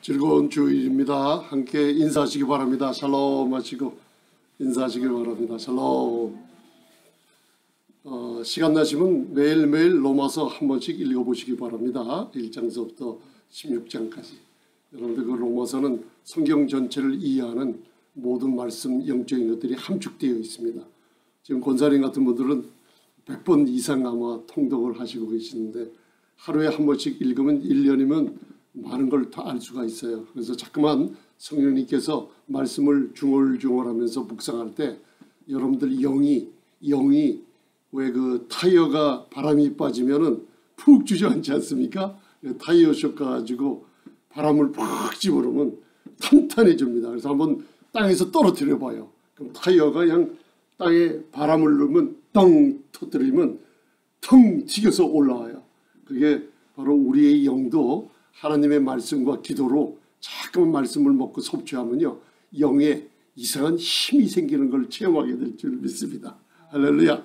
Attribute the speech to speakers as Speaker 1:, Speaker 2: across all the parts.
Speaker 1: 즐거운 주일입니다. 함께 인사하시기 바랍니다. 샬롬 하시고 인사하시기 바랍니다. 샬롬. 시간 나시면 매일매일 로마서 한 번씩 읽어보시기 바랍니다. 1장서부터 16장까지. 여러분들 그 로마서는 성경 전체를 이해하는 모든 말씀, 영적인 것들이 함축되어 있습니다. 지금 권사님 같은 분들은 100번 이상 아마 통독을 하시고 계시는데 하루에 한 번씩 읽으면 1년이면 많은 걸 다 알 수가 있어요. 그래서 자꾸만 성령님께서 말씀을 중얼중얼하면서 묵상할 때 여러분들 영이 왜 그 타이어가 바람이 빠지면은 푹 주저앉지 않습니까? 타이어 쇼크 가지고 바람을 팍 집어넣으면 탄탄해집니다. 그래서 한번 땅에서 떨어뜨려 봐요. 그럼 타이어가 그냥 땅에 바람을 넣으면 덩 터뜨리면 텅 튀겨서 올라와요. 그게 바로 우리의 영도 하나님의 말씀과 기도로 자꾸만 말씀을 먹고 섭취하면요 영에 이상한 힘이 생기는 걸 체험하게 될 줄 믿습니다. 할렐루야.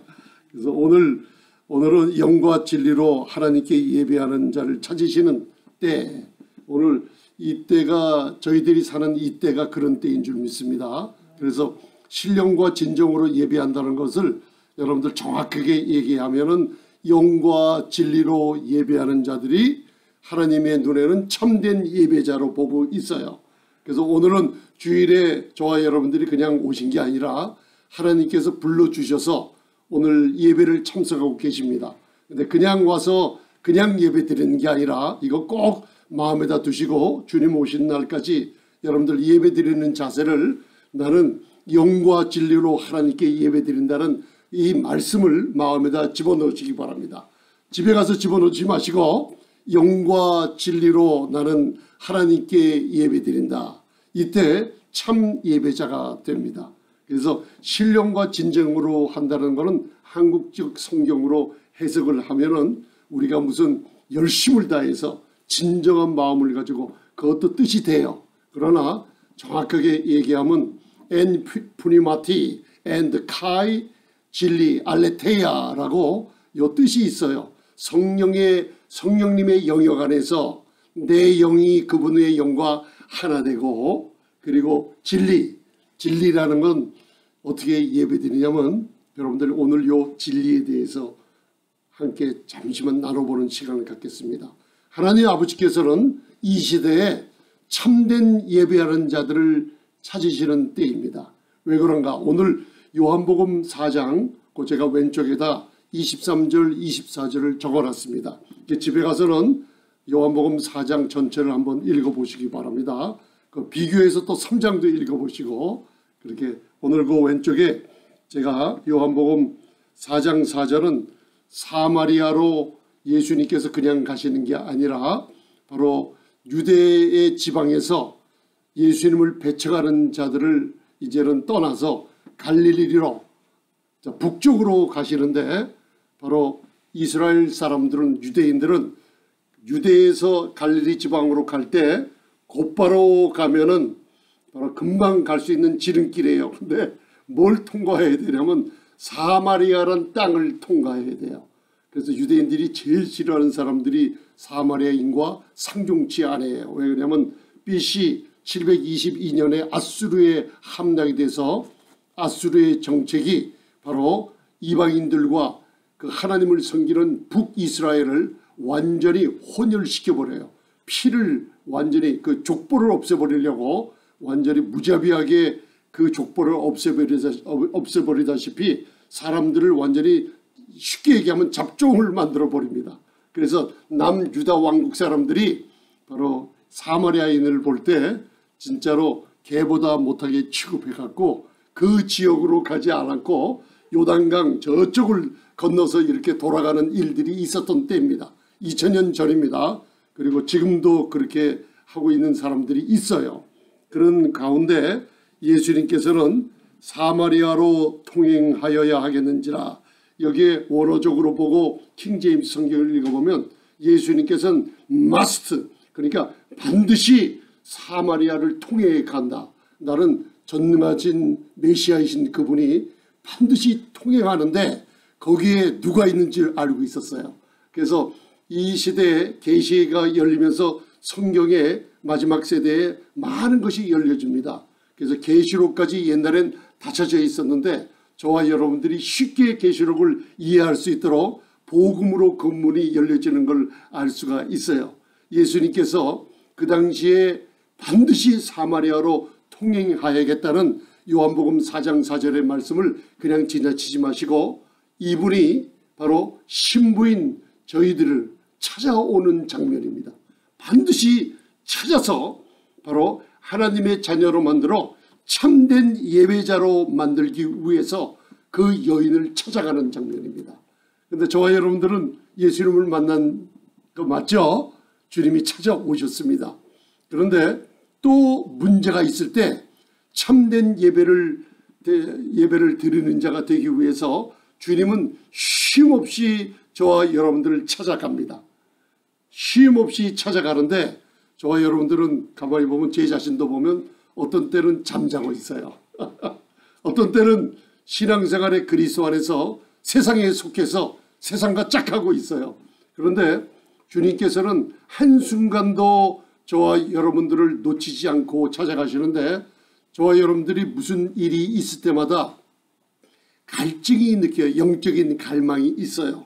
Speaker 1: 그래서 오늘은 영과 진리로 하나님께 예배하는 자를 찾으시는 때, 오늘 이때가 저희들이 사는 이때가 그런 때인 줄 믿습니다. 그래서 신령과 진정으로 예배한다는 것을 여러분들 정확하게 얘기하면은 영과 진리로 예배하는 자들이 하나님의 눈에는 참된 예배자로 보고 있어요. 그래서 오늘은 주일에 저와 여러분들이 그냥 오신 게 아니라 하나님께서 불러주셔서 오늘 예배를 참석하고 계십니다. 근데 그냥 와서 그냥 예배 드리는 게 아니라 이거 꼭 마음에다 두시고 주님 오신 날까지 여러분들 예배 드리는 자세를, 나는 영과 진리로 하나님께 예배 드린다는 이 말씀을 마음에다 집어넣으시기 바랍니다. 집에 가서 집어넣지 마시고 영과 진리로 나는 하나님께 예배 드린다. 이때 참 예배자가 됩니다. 그래서 신령과 진정으로 한다는 것은 한국적 성경으로 해석을 하면은 우리가 무슨 열심을 다해서 진정한 마음을 가지고 그것도 뜻이 돼요. 그러나 정확하게 얘기하면 en pneumati and kai 진리 알레테야라고 요 뜻이 있어요. 성령님의 영역 안에서 내 영이 그분의 영과 하나 되고, 그리고 진리라는 건 어떻게 예배드리냐면 여러분들 오늘 요 진리에 대해서 함께 잠시만 나눠보는 시간을 갖겠습니다. 하나님 아버지께서는 이 시대에 참된 예배하는 자들을 찾으시는 때입니다. 왜 그런가? 오늘 요한복음 4장 그 제가 왼쪽에다 23절 24절을 적어놨습니다. 집에 가서는 요한복음 4장 전체를 한번 읽어보시기 바랍니다. 그 비교해서 또 3장도 읽어보시고, 그렇게 오늘 그 왼쪽에 제가 요한복음 4장 4절은 사마리아로 예수님께서 그냥 가시는 게 아니라 바로 유대의 지방에서 예수님을 배척하는 자들을 이제는 떠나서 갈릴리로 북쪽으로 가시는데, 바로 이스라엘 사람들은, 유대인들은 유대에서 갈릴리 지방으로 갈 때 곧바로 가면은 바로 금방 갈 수 있는 지름길이에요. 근데 뭘 통과해야 되냐면 사마리아란 땅을 통과해야 돼요. 그래서 유대인들이 제일 싫어하는 사람들이 사마리아인과 상종치 않아요. 왜 그러냐면 BC 722년에 아수르에 함락이 돼서 아수르의 정책이 바로 이방인들과 그 하나님을 섬기는 북이스라엘을 완전히 혼혈시켜버려요. 피를 완전히 그 족보를 없애버리려고 완전히 무자비하게 그 족보를 없애버리다시피 사람들을 완전히 쉽게 얘기하면 잡종을 만들어버립니다. 그래서 남유다 왕국 사람들이 바로 사마리아인을 볼 때 진짜로 개보다 못하게 취급해갖고 그 지역으로 가지 않았고 요단강 저쪽을 건너서 이렇게 돌아가는 일들이 있었던 때입니다. 2000년 전입니다. 그리고 지금도 그렇게 하고 있는 사람들이 있어요. 그런 가운데 예수님께서는 사마리아로 통행하여야 하겠는지라, 여기에 원어적으로 보고 킹제임스 성경을 읽어보면 예수님께서는 must, 그러니까 반드시 사마리아를 통해 간다. 나는 전능하신 메시아이신 그분이 반드시 통행하는데 거기에 누가 있는지 알고 있었어요. 그래서 이 시대에 계시가 열리면서 성경의 마지막 세대에 많은 것이 열려집니다. 그래서 계시록까지 옛날엔 닫혀져 있었는데 저와 여러분들이 쉽게 계시록을 이해할 수 있도록 복음으로 그 문이 열려지는 걸 알 수가 있어요. 예수님께서 그 당시에 반드시 사마리아로 통행하야겠다는 요한복음 4장 4절의 말씀을 그냥 지나치지 마시고 이분이 바로 신부인 저희들을 찾아오는 장면입니다. 반드시 찾아서 바로 하나님의 자녀로 만들어 참된 예배자로 만들기 위해서 그 여인을 찾아가는 장면입니다. 그런데 저와 여러분들은 예수님을 만난 거 맞죠? 주님이 찾아오셨습니다. 그런데 또 문제가 있을 때 참된 예배를 드리는 자가 되기 위해서 주님은 쉼없이 저와 여러분들을 찾아갑니다. 쉼없이 찾아가는데 저와 여러분들은 가만히 보면 제 자신도 보면 어떤 때는 잠자고 있어요. 어떤 때는 신앙생활의 그리스도 안에서 세상에 속해서 세상과 짝하고 있어요. 그런데 주님께서는 한순간도 저와 여러분들을 놓치지 않고 찾아가시는데 저와 여러분들이 무슨 일이 있을 때마다 갈증이 느껴요. 영적인 갈망이 있어요.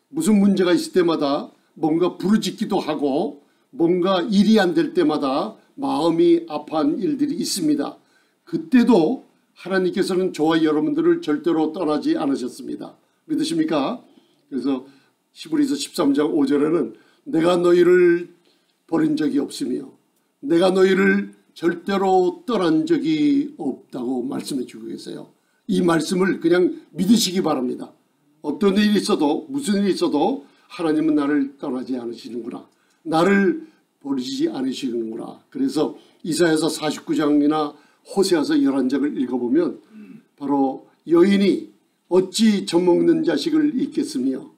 Speaker 1: 무슨 문제가 있을 때마다 뭔가 부르짖기도 하고 뭔가 일이 안 될 때마다 마음이 아파한 일들이 있습니다. 그때도 하나님께서는 저와 여러분들을 절대로 떠나지 않으셨습니다. 믿으십니까? 그래서 히브리서 13장 5절에는 내가 너희를 버린 적이 없으며 내가 너희를 절대로 떠난 적이 없다고 말씀해 주고 계세요. 이 말씀을 그냥 믿으시기 바랍니다. 어떤 일이 있어도 무슨 일이 있어도 하나님은 나를 떠나지 않으시는구나. 나를 버리지 않으시는구나. 그래서 이사야서 49장이나 호세아서 11장을 읽어보면 바로 여인이 어찌 젖먹는 자식을 잊겠으며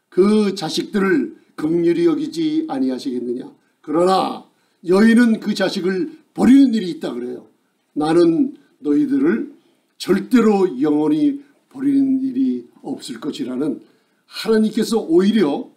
Speaker 1: 그 자식들을 긍휼히 여기지 아니하시겠느냐. 그러나 여인은 그 자식을 버리는 일이 있다 그래요. 나는 너희들을 절대로 영원히 버리는 일이 없을 것이라는 하나님께서 오히려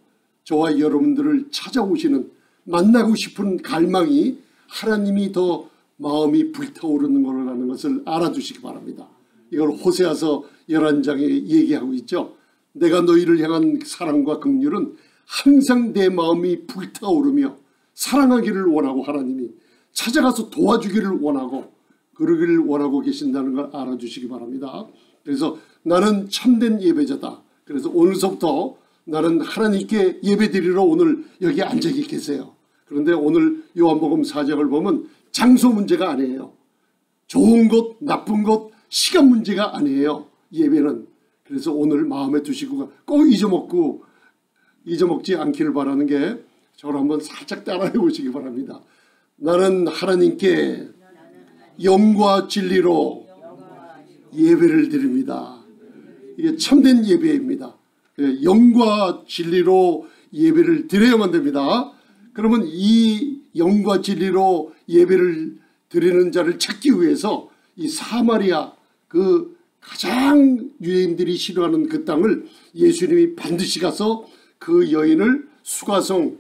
Speaker 1: 저와 여러분들을 찾아오시는 만나고 싶은 갈망이 하나님이 더 마음이 불타오르는 거라는 것을 알아두시기 바랍니다. 이걸 호세아서 11장에 얘기하고 있죠. 내가 너희를 향한 사랑과 긍휼은 항상 내 마음이 불타오르며 사랑하기를 원하고 하나님이 찾아가서 도와주기를 원하고 그러기를 원하고 계신다는 걸 알아주시기 바랍니다. 그래서 나는 참된 예배자다. 그래서 오늘서부터 나는 하나님께 예배드리러 오늘 여기 앉아 계세요. 그런데 오늘 요한복음 4장을 보면 장소 문제가 아니에요. 좋은 것, 나쁜 것, 시간 문제가 아니에요. 예배는. 그래서 오늘 마음에 두시고 꼭 잊어먹지 않기를 바라는 게 저를 한번 살짝 따라해 보시기 바랍니다. 나는 하나님께 영과 진리로 예배를 드립니다. 이게 참된 예배입니다. 영과 진리로 예배를 드려야만 됩니다. 그러면 이 영과 진리로 예배를 드리는 자를 찾기 위해서 이 사마리아 그 가장 유대인들이 싫어하는 그 땅을 예수님이 반드시 가서 그 여인을 수가성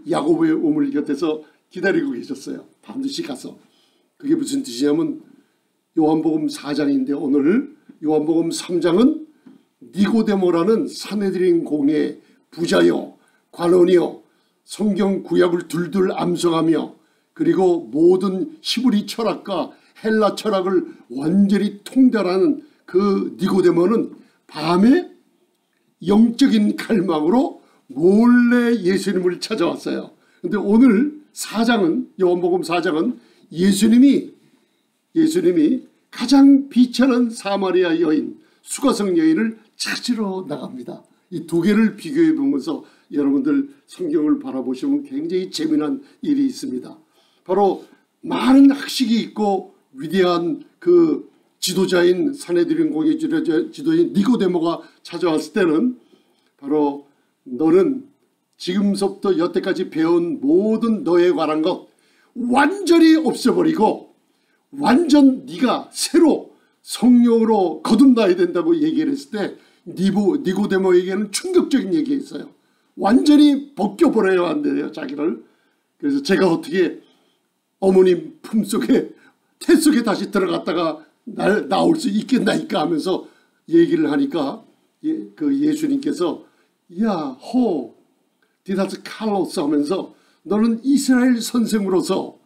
Speaker 1: 야고보의 우물 곁에서 기다리고 계셨어요. 반드시 가서. 그게 무슨 뜻이냐면 요한복음 4장인데 오늘 요한복음 3장은 니고데모라는 산헤드린 공의 부자요 관원이요 성경 구약을 둘둘 암송하며 그리고 모든 히브리 철학과 헬라 철학을 완전히 통달하는 그 니고데모는 밤에 영적인 갈망으로 몰래 예수님을 찾아왔어요. 그런데 오늘 4장은 요한복음 4장은 예수님이 가장 비천한 사마리아 여인 수가성 여인을 찾으러 나갑니다. 이 두 개를 비교해 보면서 여러분들 성경을 바라보시면 굉장히 재미난 일이 있습니다. 바로 많은 학식이 있고 위대한 그 지도자인 산헤드린 공의 지도자인 니고데모가 찾아왔을 때는 바로 너는 지금서부터 여태까지 배운 모든 너에 관한 것 완전히 없애버리고 완전 네가 새로 성령으로 거듭나야 된다고 얘기를 했을 때 니고데모에게는 충격적인 얘기가 있어요. 완전히 벗겨버려야 한대요. 자기를. 그래서 제가 어떻게 어머님 품속에 태 속에 다시 들어갔다가 나올 수 있겠나이까 하면서 얘기를 하니까 그 예수님께서 야 호 디다스 칼로스 하면서 너는 이스라엘 선생으로서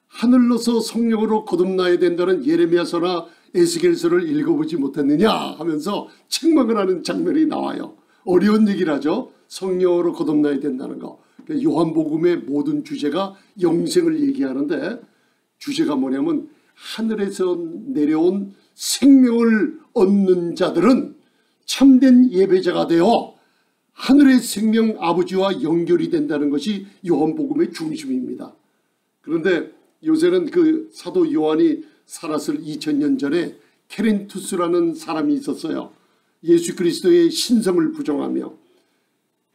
Speaker 1: 하늘로서 성령으로 거듭나야 된다는 예레미야서나 에스겔서를 읽어보지 못했느냐 하면서 책망을 하는 장면이 나와요. 어려운 얘기를 하죠. 성령으로 거듭나야 된다는 거. 요한복음의 모든 주제가 영생을 얘기하는데 주제가 뭐냐면 하늘에서 내려온 생명을 얻는 자들은 참된 예배자가 되어 하늘의 생명 아버지와 연결이 된다는 것이 요한복음의 중심입니다. 그런데 요새는 그 사도 요한이 살았을 2000년 전에 케렌투스라는 사람이 있었어요. 예수 그리스도의 신성을 부정하며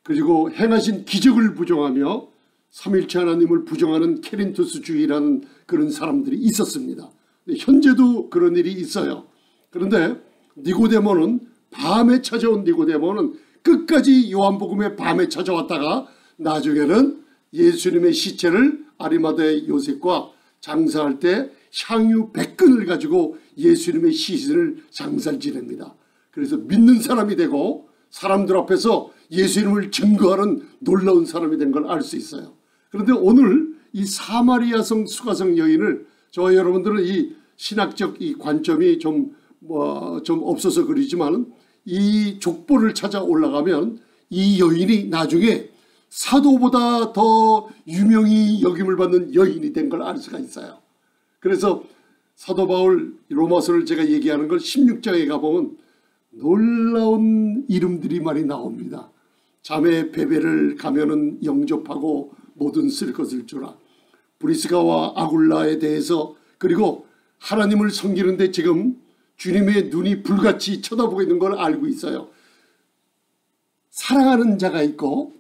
Speaker 1: 그리고 행하신 기적을 부정하며 삼일체 하나님을 부정하는 케렌투스주의라는 그런 사람들이 있었습니다. 현재도 그런 일이 있어요. 그런데 니고데모는 밤에 찾아온 니고데모는 끝까지 요한복음의 밤에 찾아왔다가 나중에는 예수님의 시체를 아리마다의 요셉과 장사할 때 향유 100근을 가지고 예수님의 시신을 장사를 지냅니다. 그래서 믿는 사람이 되고 사람들 앞에서 예수님을 증거하는 놀라운 사람이 된 걸 알 수 있어요. 그런데 오늘 이 사마리아성 수가성 여인을 저와 여러분들은 이 신학적 이 관점이 좀 없어서 그러지만 이 족보를 찾아 올라가면 이 여인이 나중에 사도보다 더 유명히 여김을 받는 여인이 된 걸 알 수가 있어요. 그래서 사도 바울 로마서를 제가 얘기하는 걸 16장에 가보면 놀라운 이름들이 많이 나옵니다. 자매 베베를 가면은 영접하고 모든 쓸 것을 주라. 브리스가와 아굴라에 대해서 그리고 하나님을 섬기는데 지금 주님의 눈이 불같이 쳐다보고 있는 걸 알고 있어요. 사랑하는 자가 있고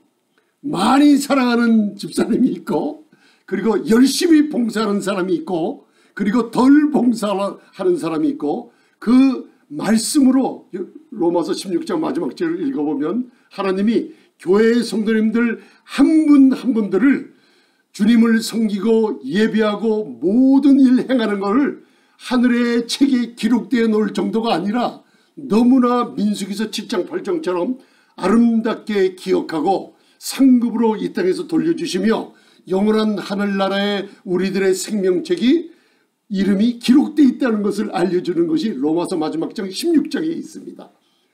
Speaker 1: 많이 사랑하는 집사님이 있고 그리고 열심히 봉사하는 사람이 있고 그리고 덜 봉사하는 사람이 있고 그 말씀으로 로마서 16장 마지막 절을 읽어보면 하나님이 교회의 성도님들 한 분 한 분들을 주님을 섬기고 예배하고 모든 일 행하는 것을 하늘의 책에 기록되어 놓을 정도가 아니라 너무나 민수기서 7장 8장처럼 아름답게 기억하고 상급으로 이 땅에서 돌려주시며 영원한 하늘나라의 우리들의 생명책이 이름이 기록되어 있다는 것을 알려주는 것이 로마서 마지막 장 16장에 있습니다.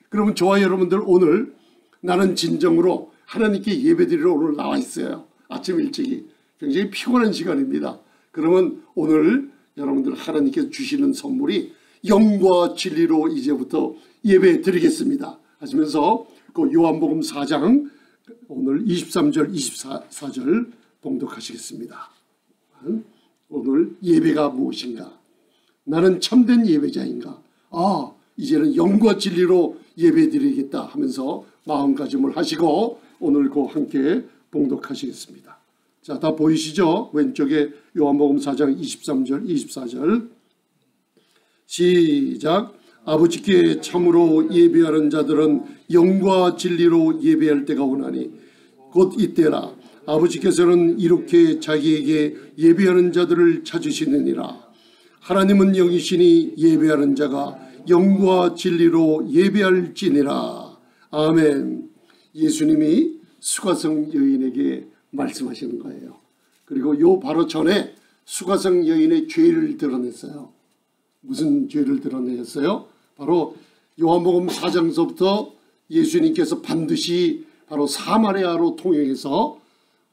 Speaker 1: 그러면 저와 여러분들 오늘 나는 진정으로 하나님께 예배드리러 오늘 나와 있어요. 아침 일찍이 굉장히 피곤한 시간입니다. 그러면 오늘 여러분들 하나님께서 주시는 선물이 영과 진리로 이제부터 예배 드리겠습니다 하시면서 그 요한복음 4장 오늘 23절 24절 봉독하시겠습니다. 오늘 예배가 무엇인가? 나는 참된 예배자인가? 이제는 영과 진리로 예배 드리겠다 하면서 마음가짐을 하시고 오늘 그 함께 봉독하시겠습니다. 자, 다 보이시죠? 왼쪽에 요한복음 4장 23절 24절 시작. 아버지께 참으로 예배하는 자들은 영과 진리로 예배할 때가 오나니 곧 이때라. 아버지께서는 이렇게 자기에게 예배하는 자들을 찾으시느니라. 하나님은 영이시니 예배하는 자가 영과 진리로 예배할지니라. 아멘. 예수님이 수가성 여인에게 말씀하시는 거예요. 그리고 요 바로 전에 수가성 여인의 죄를 드러냈어요. 무슨 죄를 드러내셨어요? 바로 요한복음 4장서부터 예수님께서 반드시 바로 사마리아로 통행해서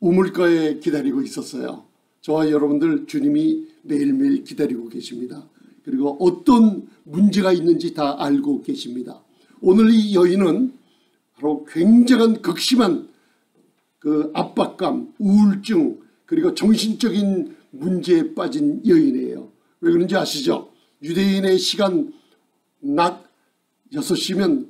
Speaker 1: 우물가에 기다리고 있었어요. 저와 여러분들 주님이 매일매일 기다리고 계십니다. 그리고 어떤 문제가 있는지 다 알고 계십니다. 오늘 이 여인은 바로 굉장한 극심한 그 압박감, 우울증 그리고 정신적인 문제에 빠진 여인이에요. 왜 그런지 아시죠? 유대인의 시간 낮 6시면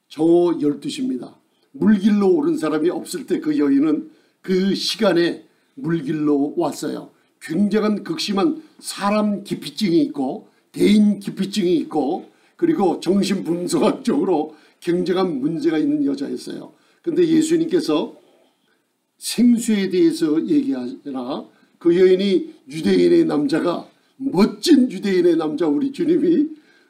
Speaker 1: 정오 12시입니다. 물길로 오른 사람이 없을 때 그 여인은 그 시간에 물길로 왔어요. 굉장한 극심한 사람 기피증이 있고 대인 기피증이 있고 그리고 정신분석학적으로 굉장한 문제가 있는 여자였어요. 그런데 예수님께서 생수에 대해서 얘기하라. 그 여인이 유대인의 남자가, 멋진 유대인의 남자 우리 주님이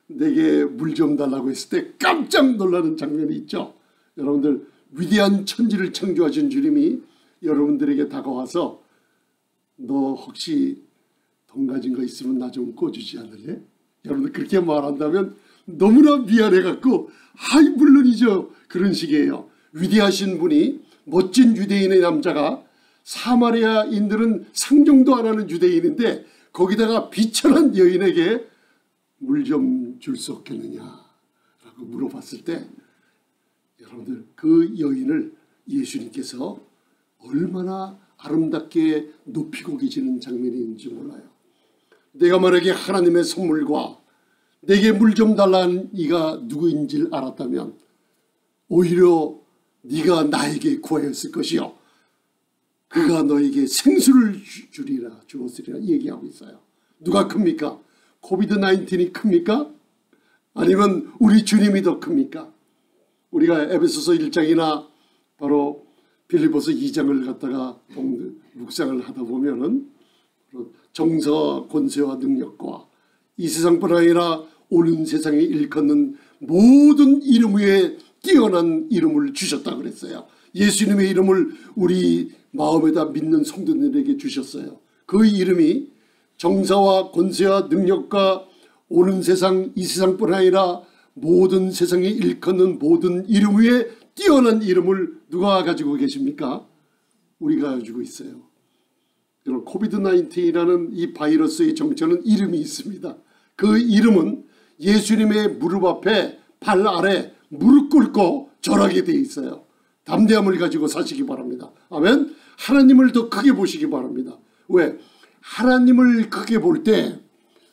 Speaker 1: 내게 물 좀 달라고 했을 때 깜짝 놀라는 장면이 있죠. 여러분들, 위대한 천지를 창조하신 주님이 여러분들에게 다가와서 너 혹시 돈 가진 거 있으면 나 좀 꿔주지 않을래? 여러분들 그렇게 말한다면 너무나 미안해갖고 아이 물론이죠. 그런 식이에요. 위대하신 분이, 멋진 유대인의 남자가, 사마리아인들은 상종도 안 하는 유대인인데 거기다가 비천한 여인에게 물 좀 줄 수 없겠느냐 라고 물어봤을 때 여러분들 그 여인을 예수님께서 얼마나 아름답게 높이고 계시는 장면이 있는지 몰라요. 내가 만약에 하나님의 선물과 내게 물 좀 달라는 이가 누구인지를 알았다면 오히려 네가 나에게 구하였을 것이요 그가 너에게 생수를 주었으리라 얘기하고 있어요. 누가 큽니까? 코비드-19이 큽니까? 아니면 우리 주님이 더 큽니까? 우리가 에베소서 1장이나 바로 빌립보서 2장을 갖다가 묵상을 하다 보면은 정사와 권세와 능력과 이 세상뿐 아니라 오는 세상에 일컫는 모든 이름 위에 뛰어난 이름을 주셨다 그랬어요. 예수님의 이름을 우리 마음에다 믿는 성도들에게 주셨어요. 그 이름이 정사와 권세와 능력과 오는 세상, 이 세상뿐 아니라 모든 세상에 일컫는 모든 이름 위에 뛰어난 이름을 누가 가지고 계십니까? 우리가 가지고 있어요. 여러분, 코비드-19이라는 이 바이러스의 정체는 이름이 있습니다. 그 이름은 예수님의 무릎 앞에 발 아래 무릎 꿇고 절하게 되어 있어요. 담대함을 가지고 사시기 바랍니다. 아멘. 하나님을 더 크게 보시기 바랍니다. 왜? 하나님을 크게 볼 때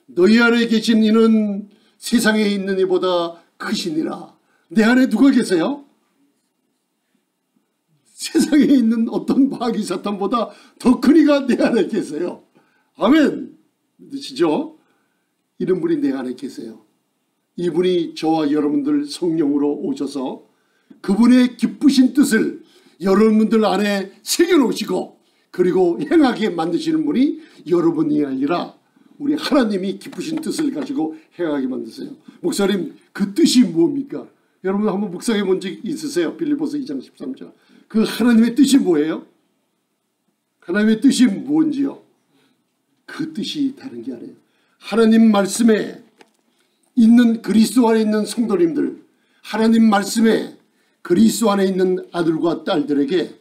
Speaker 1: 너희 안에 계신 이는 세상에 있는 이보다 크시니라. 내 안에 누가 계세요? 세상에 있는 어떤 마귀 사탄보다 더 큰 이가 내 안에 계세요. 아멘. 믿으시죠? 이런 분이 내 안에 계세요. 이분이 저와 여러분들 성령으로 오셔서 그분의 기쁘신 뜻을 여러분들 안에 새겨놓으시고 그리고 행하게 만드시는 분이 여러분이 아니라 우리 하나님이 기쁘신 뜻을 가지고 행하게 만드세요. 목사님, 그 뜻이 뭡니까? 여러분 한번 묵상해 본 적 있으세요? 빌립보서 2장 13절. 그 하나님의 뜻이 뭐예요? 하나님의 뜻이 뭔지요? 그 뜻이 다른 게 아니에요. 하나님 말씀에 있는 그리스도 안에 있는 성도님들, 하나님 말씀에 그리스도 안에 있는 아들과 딸들에게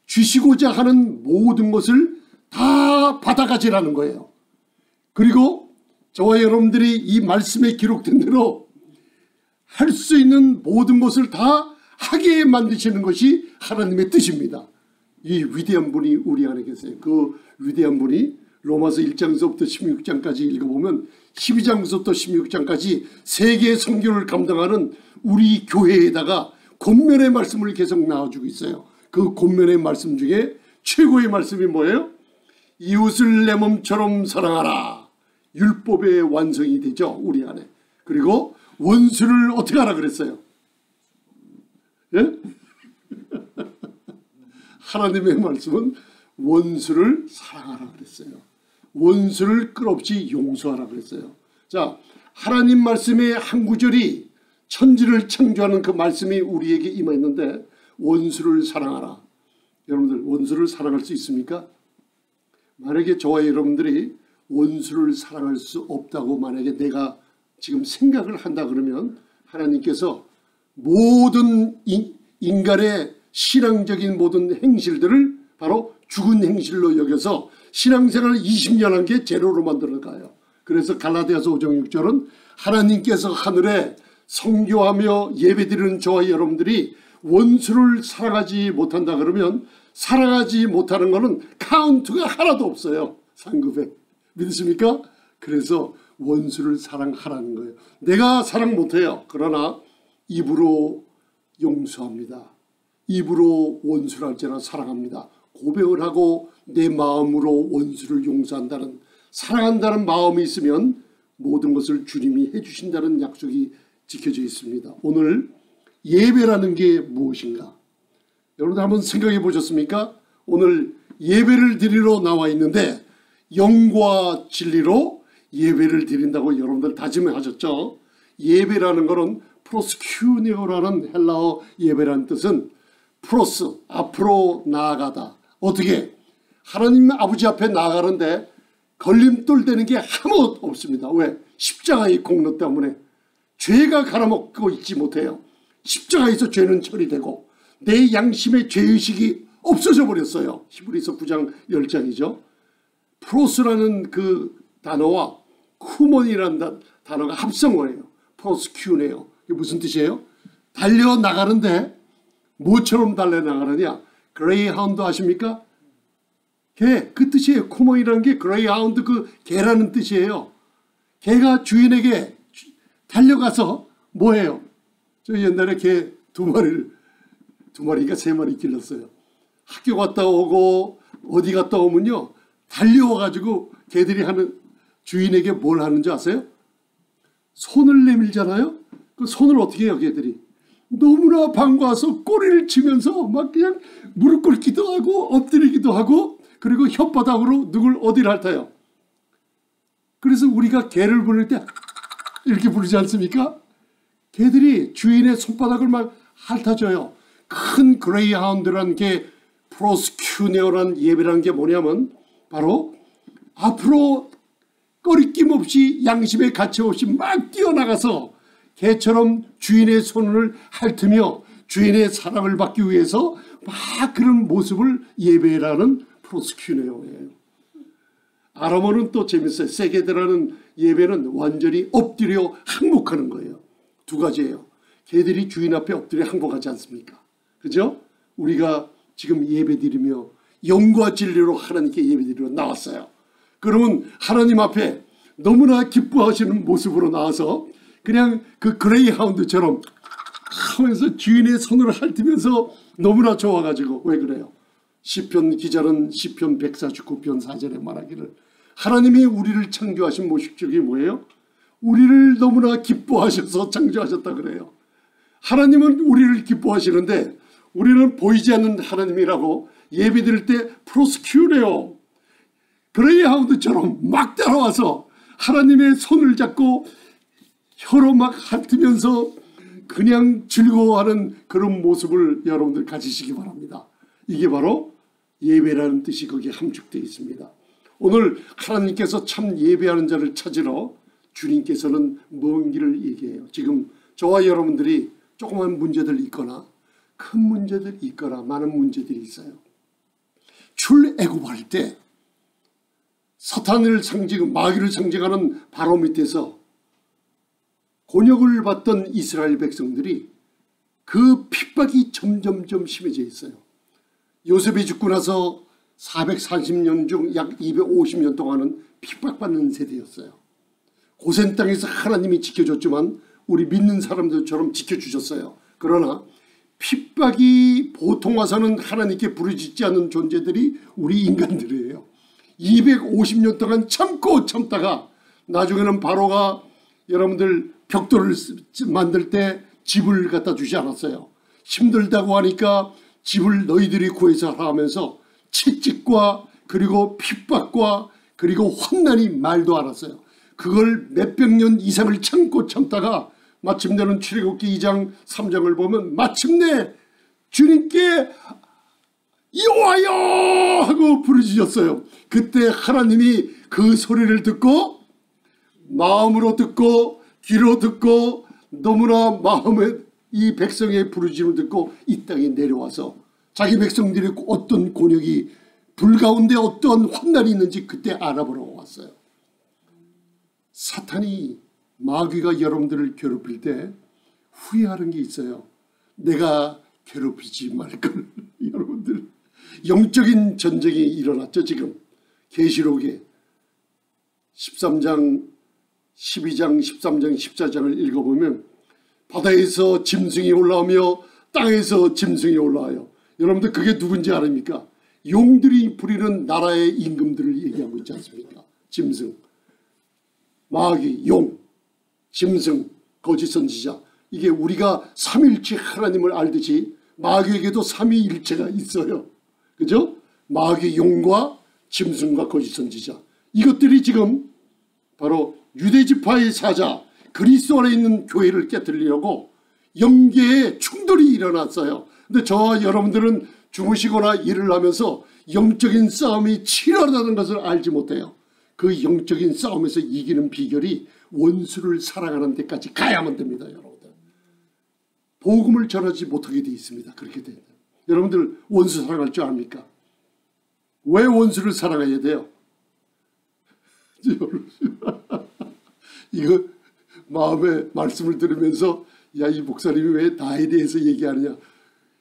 Speaker 1: 주시고자 하는 모든 것을 다 받아가지라는 거예요. 그리고 저와 여러분들이 이 말씀에 기록된 대로 할 수 있는 모든 것을 다 하게 만드시는 것이 하나님의 뜻입니다. 이 위대한 분이 우리 안에 계세요. 그 위대한 분이 로마서 1장서부터 16장까지 읽어보면 12장서부터 16장까지 세계의 선교를 감당하는 우리 교회에다가 권면의 말씀을 계속 나와주고 있어요. 그 권면의 말씀 중에 최고의 말씀이 뭐예요? 이웃을 내 몸처럼 사랑하라. 율법의 완성이 되죠. 우리 안에. 그리고 원수를 어떻게 하라 그랬어요? 예? 하나님의 말씀은 원수를 사랑하라 그랬어요. 원수를 끝없이 용서하라 그랬어요. 자, 하나님 말씀의 한 구절이 천지를 창조하는 그 말씀이 우리에게 임했는데 원수를 사랑하라. 여러분들 원수를 사랑할 수 있습니까? 만약에 저와 여러분들이 원수를 사랑할 수 없다고 만약에 내가 지금 생각을 한다 그러면 하나님께서 모든 인간의 신앙적인 모든 행실들을 바로 죽은 행실로 여겨서 신앙생활을 20년 한 게 제로로 만들어가요. 그래서 갈라디아서 5장 6절은 하나님께서 하늘에 성교하며 예배드리는 저와 여러분들이 원수를 사랑하지 못한다 그러면 사랑하지 못하는 것은 카운트가 하나도 없어요. 상급에. 믿으십니까? 그래서 원수를 사랑하라는 거예요. 내가 사랑 못해요. 그러나 입으로 용서합니다. 입으로 원수를 할지라 사랑합니다. 고백을 하고 내 마음으로 원수를 용서한다는 사랑한다는 마음이 있으면 모든 것을 주님이 해주신다는 약속이 지켜져 있습니다. 오늘 예배라는 게 무엇인가? 여러분들 한번 생각해 보셨습니까? 오늘 예배를 드리러 나와 있는데 영과 진리로 예배를 드린다고 여러분들 다짐하셨죠? 예배라는 것은 프로스큐니오라는 헬라어 예배라는 뜻은 프로스, 앞으로 나아가다. 어떻게? 하나님 아버지 앞에 나아가는데 걸림돌 되는 게 아무것도 없습니다. 왜? 십자가의 공로 때문에 죄가 갈아먹고 있지 못해요. 십자가에서 죄는 처리되고 내 양심의 죄의식이 없어져 버렸어요. 히브리서 9장 10장이죠. 프로스라는 그 단어와 쿠몬이라는 단어가 합성어예요. 프로스큐네요. 이게 무슨 뜻이에요? 달려나가는데 뭐처럼 달려나가느냐? 그레이하운드 아십니까? 개, 그 뜻이에요. 쿠몬이라는 게 그레이하운드 그 개라는 뜻이에요. 개가 주인에게 달려가서 뭐해요? 저 옛날에 개 두 마리가 세 마리 길렀어요. 학교 갔다 오고 어디 갔다 오면요. 달려와가지고 개들이 하는 주인에게 뭘 하는지 아세요? 손을 내밀잖아요. 그 손을 어떻게 해요, 개들이? 너무나 반가워서 꼬리를 치면서 막 그냥 무릎 꿇기도 하고 엎드리기도 하고 그리고 혓바닥으로 누굴 어디를 핥아요. 그래서 우리가 개를 부를 때 이렇게 부르지 않습니까? 개들이 주인의 손바닥을 막 핥아줘요. 큰 그레이하운드라는 게 프로스큐네어라는 예배라는 게 뭐냐면 바로 앞으로 꺼리낌 없이 양심의 가치 없이 막 뛰어나가서 개처럼 주인의 손을 핥으며 주인의 사랑을 받기 위해서 막 그런 모습을 예배라는 프로스큐네어예요. 아람어는 또 재밌어요. 세게드라는 예배는 완전히 엎드려 항복하는 거예요. 두 가지예요. 개들이 주인 앞에 엎드려 항복하지 않습니까? 그죠? 우리가 지금 예배 드리며 영과 진리로 하나님께 예배 드리러 나왔어요. 그러면 하나님 앞에 너무나 기뻐하시는 모습으로 나와서 그냥 그 그레이하운드처럼 하면서 주인의 손을 핥으면서 너무나 좋아가지고 왜 그래요? 시편 기자는 시편 149편 4절에 말하기를 하나님이 우리를 창조하신 목적이 뭐예요? 우리를 너무나 기뻐하셔서 창조하셨다 그래요. 하나님은 우리를 기뻐하시는데 우리는 보이지 않는 하나님이라고 예배드릴 때 프로스큐레오 그레이하운드처럼 막 따라와서 하나님의 손을 잡고 혀로 막 핥으면서 그냥 즐거워하는 그런 모습을 여러분들 가지시기 바랍니다. 이게 바로 예배라는 뜻이 거기에 함축되어 있습니다. 오늘 하나님께서 참 예배하는 자를 찾으러 주님께서는 먼 길을 얘기해요. 지금 저와 여러분들이 조그만 문제들 있거나 큰 문제들 있거나 많은 문제들이 있어요. 출애굽할 때 사탄을 마귀를 상징하는 바로 밑에서 곤욕을 받던 이스라엘 백성들이 그 핍박이 점점점 심해져 있어요. 요셉이 죽고 나서 440년 중 약 250년 동안은 핍박받는 세대였어요. 고센 땅에서 하나님이 지켜줬지만 우리 믿는 사람들처럼 지켜주셨어요. 그러나 핍박이 보통 와서는 하나님께 부르짖지 않는 존재들이 우리 인간들이에요. 250년 동안 참고 참다가 나중에는 바로가 여러분들 벽돌을 만들 때 집을 갖다 주지 않았어요. 힘들다고 하니까 집을 너희들이 구해서 하라 하면서 채찍과 그리고 핍박과 그리고 환난이 말도 않았어요. 그걸 몇백 년 이상을 참고 참다가 마침내는 출애굽기 2장 3장을 보면 마침내 주님께 여호와여 하고 부르짖었어요. 그때 하나님이 그 소리를 듣고 마음으로 듣고 귀로 듣고 너무나 마음에 이 백성의 부르짖음을 듣고 이 땅에 내려와서 자기 백성들이 어떤 곤욕이 불 가운데 어떤 환난이 있는지 그때 알아보러 왔어요. 사탄이 마귀가 여러분들을 괴롭힐 때 후회하는 게 있어요. 내가 괴롭히지 말걸. 여러분들 영적인 전쟁이 일어났죠. 지금 계시록에 13장 12장 13장 14장을 읽어보면 바다에서 짐승이 올라오며 땅에서 짐승이 올라와요. 여러분들 그게 누군지 아십니까? 용들이 부리는 나라의 임금들을 얘기하고 있지 않습니까? 짐승, 마귀, 용, 짐승, 거짓 선지자. 이게 우리가 삼위일체 하나님을 알듯이 마귀에게도 삼위일체가 있어요. 그죠? 마귀 용과 짐승과 거짓 선지자, 이것들이 지금 바로 유대지파의 사자 그리스도 안에 있는 교회를 깨뜨리려고 영계에 충돌이 일어났어요. 근데 저와 여러분들은 주무시거나 일을 하면서 영적인 싸움이 치열하다는 것을 알지 못해요. 그 영적인 싸움에서 이기는 비결이 원수를 사랑하는 데까지 가야만 됩니다. 여러분들, 복음을 전하지 못하게 되어 있습니다. 그렇게 됩니다. 여러분들 원수 사랑할 줄 압니까? 왜 원수를 사랑해야 돼요? 이거 마음에 말씀을 들으면서 야, 이 목사님이 왜 나에 대해서 얘기하느냐,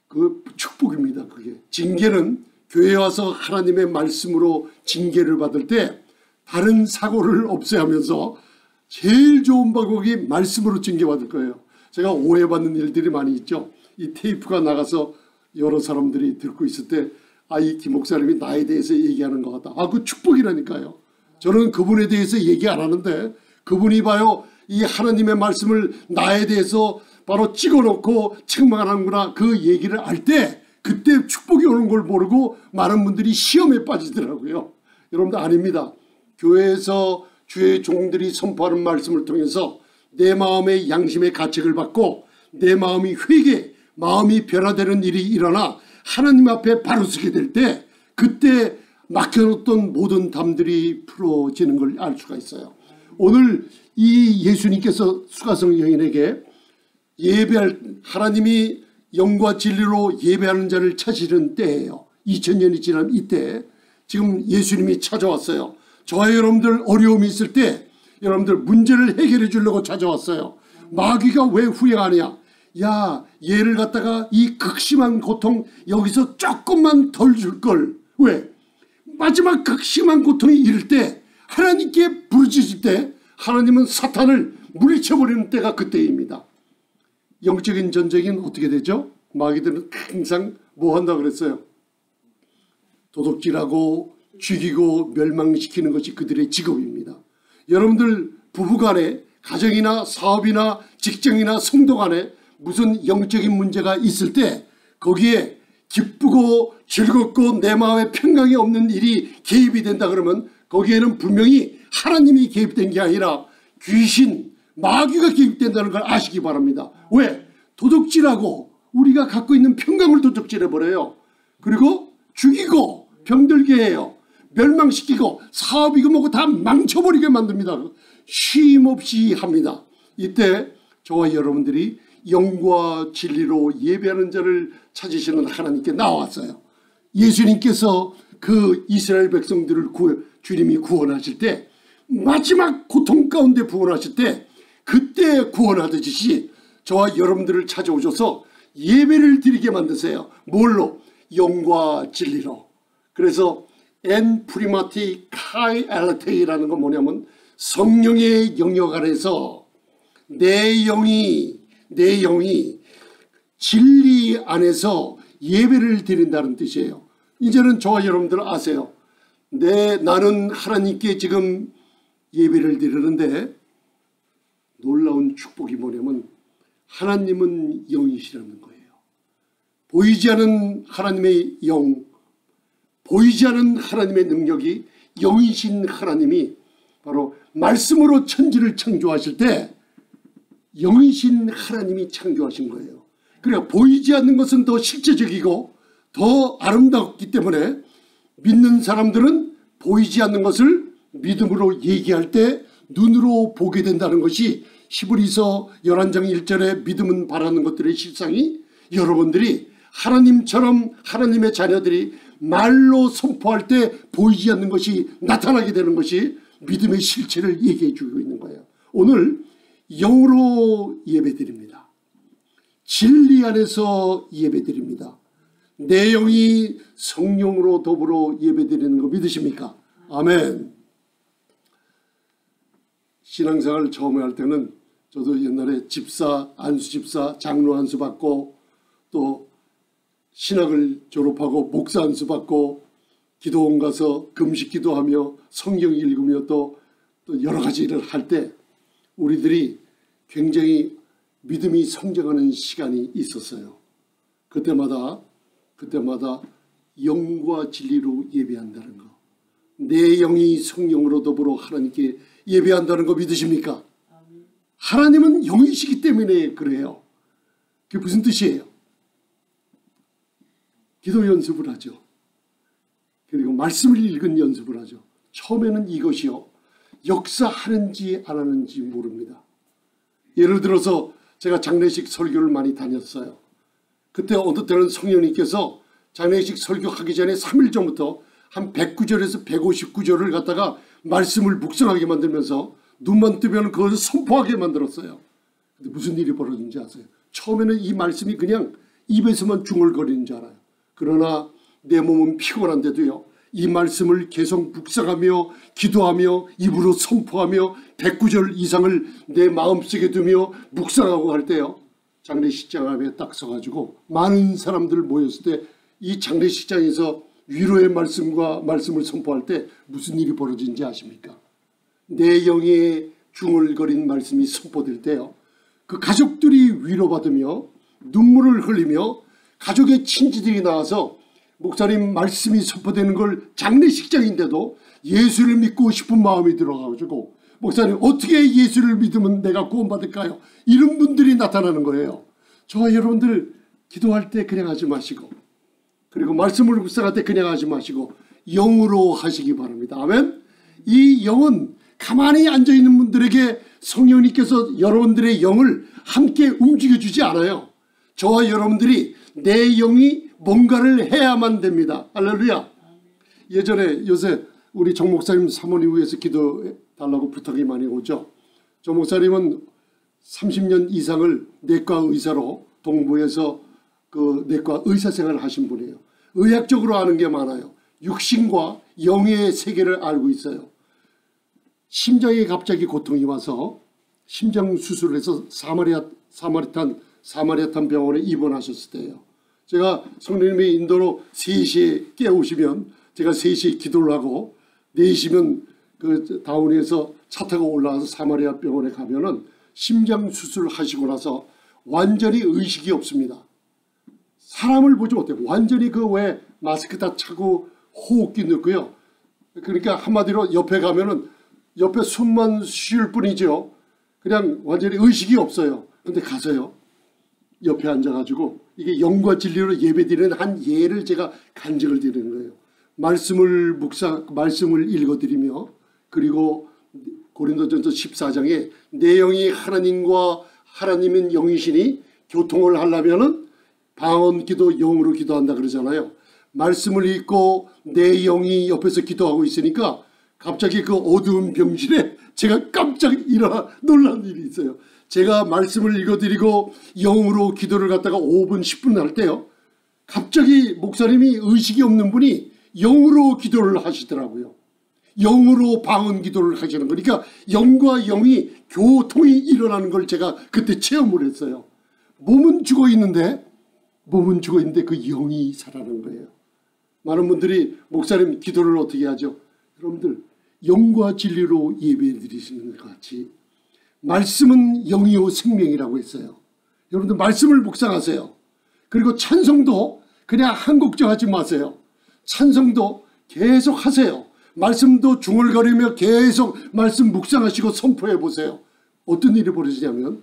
Speaker 1: 그 축복입니다. 그게 징계는 교회에 와서 하나님의 말씀으로 징계를 받을 때 다른 사고를 없애야 하면서 제일 좋은 방법이 말씀으로 징계받을 거예요. 제가 오해받는 일들이 많이 있죠. 이 테이프가 나가서 여러 사람들이 듣고 있을 때 이 김 목사님이 나에 대해서 얘기하는 것 같다. 그 축복이라니까요. 저는 그분에 대해서 얘기 안 하는데 그분이 봐요, 이 하나님의 말씀을 나에 대해서 바로 찍어놓고 책망하는구나, 그 얘기를 알 때 그때 축복이 오는 걸 모르고 많은 분들이 시험에 빠지더라고요. 여러분들 아닙니다. 교회에서 주의 종들이 선포하는 말씀을 통해서 내 마음의 양심의 가책을 받고 내 마음이 회개, 마음이 변화되는 일이 일어나 하나님 앞에 바로 서게 될 때 그때 막혀놓던 모든 담들이 풀어지는 걸 알 수가 있어요. 오늘 이 예수님께서 수가성 여인에게 예배할, 하나님이 영과 진리로 예배하는 자를 찾으시는 때예요. 2000년이 지난 이때 지금 예수님이 찾아왔어요. 저와 여러분들 어려움이 있을 때 여러분들 문제를 해결해 주려고 찾아왔어요. 마귀가 왜 후회하냐? 야, 얘를 갖다가 이 극심한 고통 여기서 조금만 덜 줄 걸. 왜? 마지막 극심한 고통이 이를 때 하나님께 부르짖을 때 하나님은 사탄을 물리쳐버리는 때가 그때입니다. 영적인 전쟁은 어떻게 되죠? 마귀들은 항상 뭐 한다고 그랬어요? 도둑질하고 죽이고 멸망시키는 것이 그들의 직업입니다. 여러분들 부부간에, 가정이나 사업이나 직장이나 성도 간에 무슨 영적인 문제가 있을 때 거기에 기쁘고 즐겁고 내 마음에 평강이 없는 일이 개입이 된다 그러면 거기에는 분명히 하나님이 개입된 게 아니라 귀신, 마귀가 개입된다는 걸 아시기 바랍니다. 왜? 도둑질하고 우리가 갖고 있는 평강을 도둑질해버려요. 그리고 죽이고 병들게 해요. 멸망시키고 사업이고 뭐고 다 망쳐버리게 만듭니다. 쉼없이 합니다. 이때 저와 여러분들이 영과 진리로 예배하는 자를 찾으시는 하나님께 나왔어요. 예수님께서 그 이스라엘 백성들을 주님이 구원하실 때 마지막 고통 가운데 구원하실 때 그때 구원하듯이 저와 여러분들을 찾아오셔서 예배를 드리게 만드세요. 뭘로? 영과 진리로. 그래서 엔 프리마티 카이 엘테이라는 건 뭐냐면 성령의 영역 안에서 내 영이 진리 안에서 예배를 드린다는 뜻이에요. 이제는 저와 여러분들 아세요. 나는 하나님께 지금 예배를 드리는데 놀라운 축복이 뭐냐면 하나님은 영이시라는 거예요. 보이지 않은 하나님의 영, 보이지 않은 하나님의 능력이 영이신 하나님이 바로 말씀으로 천지를 창조하실 때 영이신 하나님이 창조하신 거예요. 그러니까 보이지 않는 것은 더 실제적이고 더 아름답기 때문에 믿는 사람들은 보이지 않는 것을 믿음으로 얘기할 때 눈으로 보게 된다는 것이 히브리서 11장 1절에 믿음은 바라는 것들의 실상이 여러분들이 하나님처럼 하나님의 자녀들이 말로 선포할 때 보이지 않는 것이 나타나게 되는 것이 믿음의 실체를 얘기해 주고 있는 거예요. 오늘 영으로 예배드립니다. 진리 안에서 예배드립니다. 내 영이 성령으로 더불어 예배드리는 거 믿으십니까? 아멘. 신앙생활 처음에 할 때는 저도 옛날에 집사, 안수집사, 장로 안수 받고 또 신학을 졸업하고 목사 안수 받고 기도원 가서 금식 기도하며 성경 읽으며 또 여러 가지 일을 할 때 우리들이 굉장히 믿음이 성장하는 시간이 있었어요. 그때마다 영과 진리로 예배한다는 거, 내 영이 성령으로 더불어 하나님께 예배한다는 거 믿으십니까? 하나님은 영이시기 때문에 그래요. 그게 무슨 뜻이에요? 기도 연습을 하죠. 그리고 말씀을 읽은 연습을 하죠. 처음에는 이것이요, 역사하는지 안 하는지 모릅니다. 예를 들어서 제가 장례식 설교를 많이 다녔어요. 그때 어느 때는 성령님께서 장례식 설교하기 전에 3일 전부터 한 109절에서 159절을 갖다가 말씀을 묵상하게 만들면서 눈만 뜨면 그것을 선포하게 만들었어요. 근데 무슨 일이 벌어진지 아세요? 처음에는 이 말씀이 그냥 입에서만 중얼거리는 줄 알아요. 그러나 내 몸은 피곤한데도요, 이 말씀을 계속 묵상하며 기도하며 입으로 선포하며 109절 이상을 내 마음속에 두며 묵상하고 할 때요, 장례식장 앞에 딱 서가지고 많은 사람들 모였을 때 이 장례식장에서 위로의 말씀을 선포할 때 무슨 일이 벌어진지 아십니까? 내 영에 중얼거린 말씀이 선포될 때요, 그 가족들이 위로받으며 눈물을 흘리며 가족의 친지들이 나와서 목사님 말씀이 선포되는 걸 장례식장인데도 예수를 믿고 싶은 마음이 들어가지고 목사님 어떻게 예수를 믿으면 내가 구원받을까요? 이런 분들이 나타나는 거예요. 저와 여러분들 기도할 때 그냥 하지 마시고, 그리고 말씀을 묵상할 때 그냥 하지 마시고 영으로 하시기 바랍니다. 아멘. 이 영은 가만히 앉아있는 분들에게 성령님께서 여러분들의 영을 함께 움직여주지 않아요. 저와 여러분들이 내 영이 뭔가를 해야만 됩니다. 할렐루야. 예전에 요새 우리 정 목사님 사모님 위해서 기도해 달라고 부탁이 많이 오죠. 정 목사님은 30년 이상을 내과 의사로 동부에서 그 내과 의사 생활을 하신 분이에요. 의학적으로 아는 게 많아요. 육신과 영의 세계를 알고 있어요. 심장에 갑자기 고통이 와서 심장 수술을 해서 사마리탄 병원에 입원하셨을 때예요. 제가 성령님의 인도로 3시에 깨우시면 제가 3시에 기도를 하고 4시면 그 다운에서 차 타고 올라와서 사마리아 병원에 가면은 심장 수술을 하시고 나서 완전히 의식이 없습니다. 사람을 보지 못해요. 완전히 그 왜 마스크 다 차고 호흡기 넣고요. 그러니까 한마디로 옆에 가면은 옆에 숨만 쉴 뿐이죠. 그냥 완전히 의식이 없어요. 근데 가서요, 옆에 앉아가지고 이게 영과 진리로 예배드리는 한 예를 제가 간증을 드리는 거예요. 말씀을 읽어드리며, 그리고 고린도전서 14장에 내 영이 하나님과 하나님은 영이시니 교통을 하려면은 방언기도 영으로 기도한다 그러잖아요. 말씀을 읽고 내 영이 옆에서 기도하고 있으니까 갑자기 그 어두운 병실에 제가 깜짝 일어나 놀란 일이 있어요. 제가 말씀을 읽어드리고 영으로 기도를 갖다가 5분 10분 할 때요, 갑자기 목사님이 의식이 없는 분이 영으로 기도를 하시더라고요. 영으로 방언 기도를 하시는 거니까 영과 영이 교통이 일어나는 걸 제가 그때 체험을 했어요. 몸은 죽어 있는데 그 영이 살아나는 거예요. 많은 분들이 목사님 기도를 어떻게 하죠? 여러분들 영과 진리로 예배 드리시는 것 같이 말씀은 영이요 생명이라고 했어요. 여러분들 말씀을 묵상하세요. 그리고 찬송도 그냥 한 곡조 하지 마세요. 찬송도 계속 하세요. 말씀도 중얼거리며 계속 말씀 묵상하시고 선포해 보세요. 어떤 일이 벌어지냐면,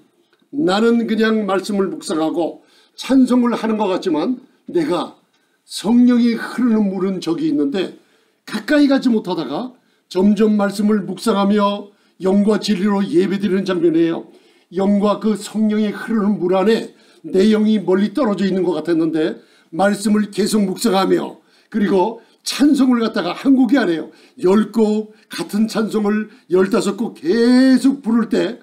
Speaker 1: 나는 그냥 말씀을 묵상하고 찬송을 하는 것 같지만 내가 성령이 흐르는 물은 저기 있는데 가까이 가지 못하다가 점점 말씀을 묵상하며 영과 진리로 예배드리는 장면이에요. 영과 그 성령이 흐르는 물 안에 내 영이 멀리 떨어져 있는 것 같았는데 말씀을 계속 묵상하며, 그리고 찬송을 갖다가 한 곡이 아니에요. 10곡 같은 찬송을 15곡 계속 부를 때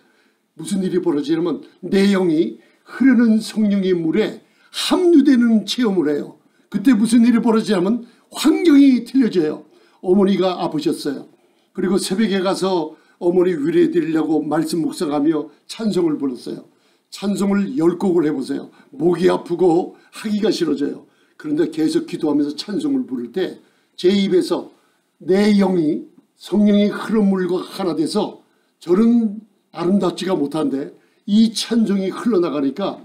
Speaker 1: 무슨 일이 벌어지냐면 내 영이 흐르는 성령의 물에 합류되는 체험을 해요. 그때 무슨 일이 벌어지냐면 환경이 틀려져요. 어머니가 아프셨어요. 그리고 새벽에 가서 어머니 위로해 드리려고 말씀 묵상하며 찬송을 불렀어요. 찬송을 10곡을 해보세요. 목이 아프고 하기가 싫어져요. 그런데 계속 기도하면서 찬송을 부를 때 제 입에서 내 영이 성령의 흐른 물과 하나 돼서 저는 아름답지가 못한데 이 찬송이 흘러나가니까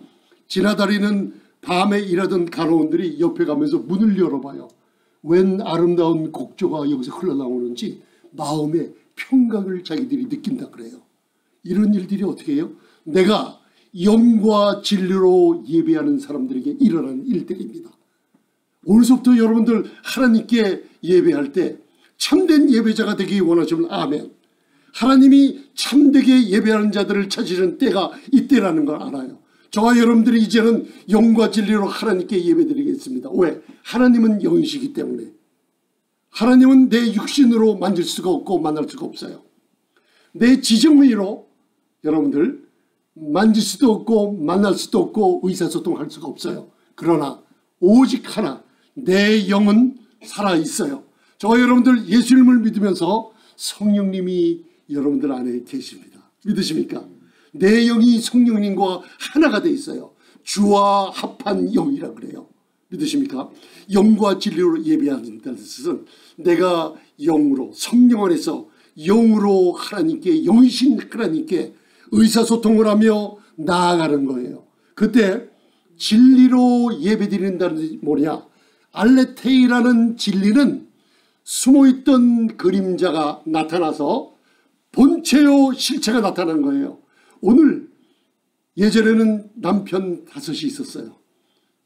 Speaker 1: 지나다니는 밤에 일하던 간호원들이 옆에 가면서 문을 열어봐요. 웬 아름다운 곡조가 여기서 흘러나오는지 마음의 평강을 자기들이 느낀다 그래요. 이런 일들이 어떻게 해요? 내가 영과 진리로 예배하는 사람들에게 일어나는 일들입니다. 오늘부터 여러분들 하나님께 예배할 때 참된 예배자가 되기 원하시면 아멘. 하나님이 참되게 예배하는 자들을 찾으시는 때가 이때라는 걸 알아요. 저와 여러분들이 이제는 영과 진리로 하나님께 예배드리겠습니다. 왜? 하나님은 영이시기 때문에. 하나님은 내 육신으로 만질 수가 없고 만날 수가 없어요. 내 지정의로 여러분들 만질 수도 없고 만날 수도 없고 의사소통할 수가 없어요. 그러나 오직 하나, 내 영은 살아있어요. 저와 여러분들 예수님을 믿으면서 성령님이 여러분들 안에 계십니다. 믿으십니까? 내 영이 성령님과 하나가 돼 있어요. 주와 합한 영이라 그래요. 믿으십니까? 영과 진리로 예배하는 것은 내가 영으로 성령 안에서 영으로 하나님께 영이신 하나님께 의사소통을 하며 나아가는 거예요. 그때 진리로 예배드린다는 것이 뭐냐? 알레테이라는 진리는 숨어있던 그림자가 나타나서 본체요 실체가 나타난 거예요. 오늘 예전에는 남편 5이 있었어요.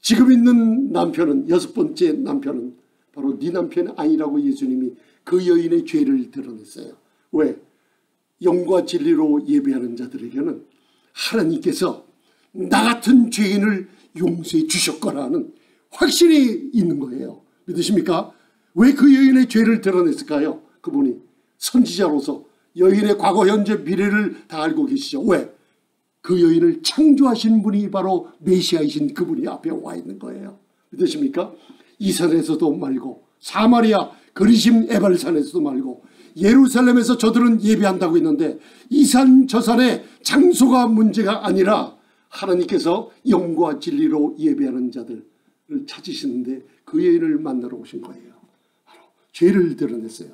Speaker 1: 지금 있는 남편은 6번째 남편은 바로 네 남편이 아니라고 예수님이 그 여인의 죄를 드러냈어요. 왜? 영과 진리로 예배하는 자들에게는 하나님께서 나 같은 죄인을 용서해 주셨거나 하는 확신이 있는 거예요. 믿으십니까? 왜 그 여인의 죄를 드러냈을까요? 그분이 선지자로서 여인의 과거 현재 미래를 다 알고 계시죠. 왜? 그 여인을 창조하신 분이 바로 메시아이신 그분이 앞에 와 있는 거예요. 믿으십니까? 이 산에서도 말고 사마리아 그리심 에발산에서도 말고 예루살렘에서 저들은 예배한다고 했는데 이 산 저 산의 장소가 문제가 아니라 하나님께서 영과 진리로 예배하는 자들을 찾으시는데 그 여인을 만나러 오신 거예요. 바로 죄를 드러냈어요.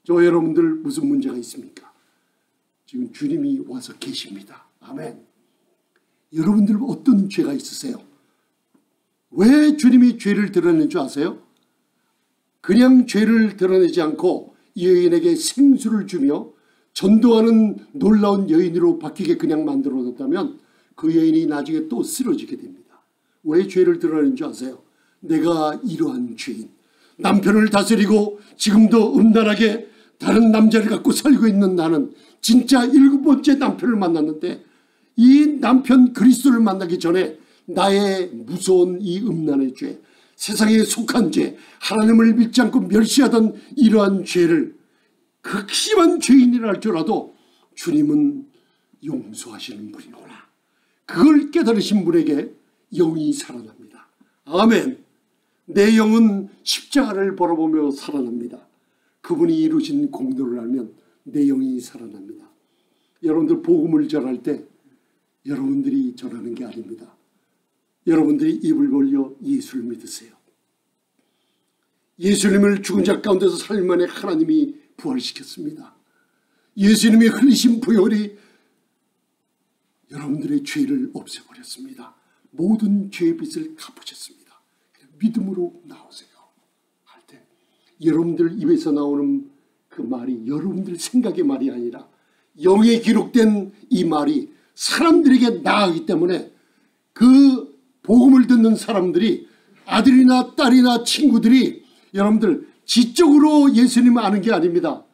Speaker 1: 저 여러분들 무슨 문제가 있습니까? 지금 주님이 와서 계십니다. 아멘. 여러분들 어떤 죄가 있으세요? 왜 주님이 죄를 드러낸 줄 아세요? 그냥 죄를 드러내지 않고 이 여인에게 생수를 주며 전도하는 놀라운 여인으로 바뀌게 그냥 만들어뒀다면 그 여인이 나중에 또 쓰러지게 됩니다. 왜 죄를 드러낸 줄 아세요? 내가 이러한 죄인, 남편을 다스리고 지금도 음란하게 다른 남자를 갖고 살고 있는 나는 진짜 7번째 남편을 만났는데 이 남편 그리스도를 만나기 전에 나의 무서운 이 음란의 죄, 세상에 속한 죄, 하나님을 믿지 않고 멸시하던 이러한 죄를 극심한 죄인이라 할지라도 주님은 용서하시는 분이구나. 그걸 깨달으신 분에게 영이 살아납니다. 아멘. 내 영은 십자가를 바라보며 살아납니다. 그분이 이루신 공로를 알면 내 영이 살아납니다. 여러분들 복음을 전할 때 여러분들이 전하는 게 아닙니다. 여러분들이 입을 벌려 예수를 믿으세요. 예수님을 죽은 자 가운데서 살만에 하나님이 부활시켰습니다. 예수님이 흘리신 보혈이 여러분들의 죄를 없애버렸습니다. 모든 죄의 빚을 갚으셨습니다. 믿음으로 나오세요. 할 때 여러분들 입에서 나오는 그 말이 여러분들 생각의 말이 아니라 영에 기록된 이 말이 사람들에게 나가기 때문에 그 복음을 듣는 사람들이 아들이나 딸이나 친구들이 여러분들 지적으로 예수님을 아는 게 아닙니다.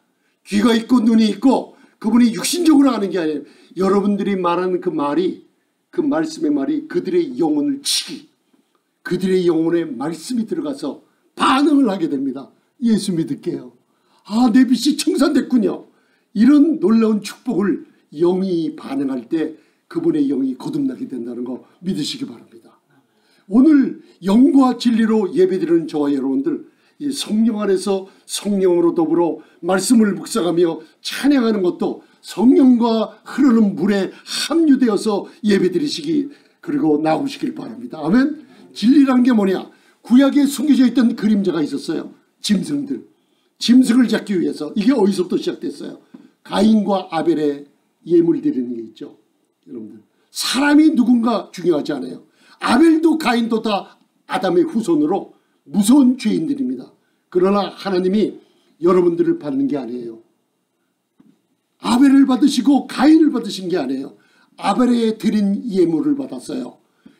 Speaker 1: 귀가 있고 눈이 있고 그분이 육신적으로 아는 게 아니에요. 여러분들이 말하는 그 말이, 그 말씀의 말이 그들의 영혼을 치기, 그들의 영혼에 말씀이 들어가서 반응을 하게 됩니다. 예수 믿을게요. 아, 내 빚이 청산됐군요. 이런 놀라운 축복을 영이 반응할 때 그분의 영이 거듭나게 된다는 거 믿으시기 바랍니다. 오늘 영과 진리로 예배드리는 저와 여러분들, 이 성령 안에서 성령으로 더불어 말씀을 묵상하며 찬양하는 것도 성령과 흐르는 물에 함유되어서 예배드리시기 그리고 나오시길 바랍니다. 아멘. 진리라는 게 뭐냐? 구약에 숨겨져 있던 그림자가 있었어요. 짐승들. 짐승을 잡기 위해서. 이게 어디서부터 시작됐어요? 가인과 아벨의 예물 드리는 게 있죠. 여러분들 사람이 누군가 중요하지 않아요. 아벨도 가인도 다 아담의 후손으로 무서운 죄인들입니다. 그러나 하나님이 여러분들을 받는 게 아니에요. 아벨을 받으시고 가인을 받으신 게 아니에요. 아벨에 드린 예물을 받았어요.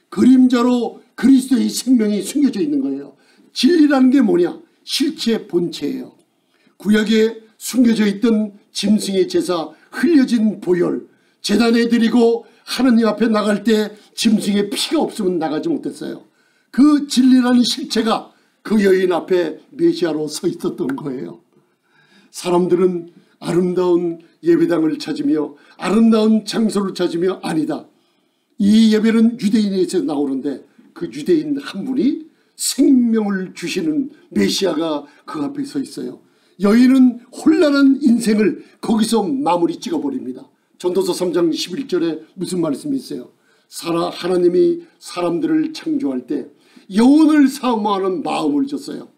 Speaker 1: 그림자로 그리스도의 생명이 숨겨져 있는 거예요. 진리라는 게 뭐냐? 실체 본체예요. 구약에 숨겨져 있던 짐승의 제사, 흘려진 보혈, 제단에 드리고 하느님 앞에 나갈 때 짐승의 피가 없으면 나가지 못했어요. 그 진리라는 실체가 그 여인 앞에 메시아로 서 있었던 거예요. 사람들은 아름다운 예배당을 찾으며 아름다운 장소를 찾으며 아니다. 이 예배는 유대인에서 나오는데 그 유대인 한 분이 생명을 주시는 메시아가 그 앞에 서 있어요. 여인은 혼란한 인생을 거기서 마무리 찍어버립니다. 전도서 3장 11절에 무슨 말씀이 있어요? 하나님이 사람들을 창조할 때 영혼을 사모하는 마음을 줬어요.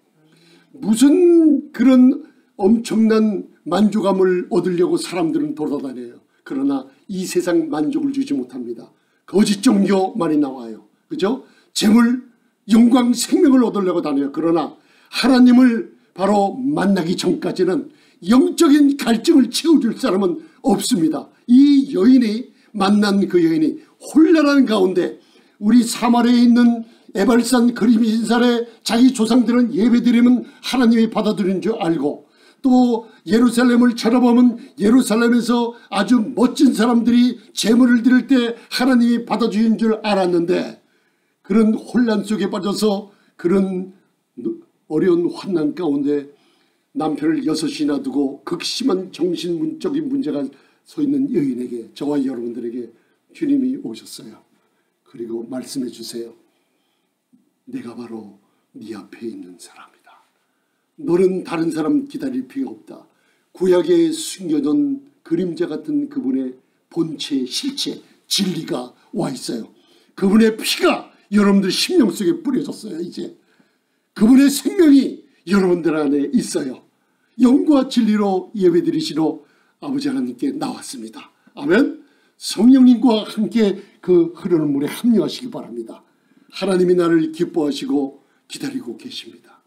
Speaker 1: 무슨 그런 엄청난 만족감을 얻으려고 사람들은 돌아다녀요. 그러나 이 세상 만족을 주지 못합니다. 거짓 종교 많이 나와요. 그죠? 재물, 영광, 생명을 얻으려고 다녀요. 그러나 하나님을 바로 만나기 전까지는 영적인 갈증을 채워줄 사람은 없습니다. 이 여인이 만난 그 여인이 혼란한 가운데 우리 사마리아에 있는 에발산 그리신산에 자기 조상들은 예배드리면 하나님이 받아들이는 줄 알고 또 예루살렘을 쳐다보면 예루살렘에서 아주 멋진 사람들이 제물을 드릴 때 하나님이 받아주는 줄 알았는데 그런 혼란 속에 빠져서 그런 어려운 환난 가운데 남편을 6이나 두고 극심한 정신적인 문제가 서 있는 여인에게 저와 여러분들에게 주님이 오셨어요. 그리고 말씀해 주세요. 내가 바로 네 앞에 있는 사람이다. 너는 다른 사람 기다릴 필요 없다. 구약에 숨겨둔 그림자 같은 그분의 본체, 실체, 진리가 와 있어요. 그분의 피가 여러분들 심령 속에 뿌려졌어요. 이제 그분의 생명이 여러분들 안에 있어요. 영과 진리로 예배드리시러 아버지 하나님께 나왔습니다. 아멘. 성령님과 함께 그 흐르는 물에 합류하시기 바랍니다. 하나님이 나를 기뻐하시고 기다리고 계십니다.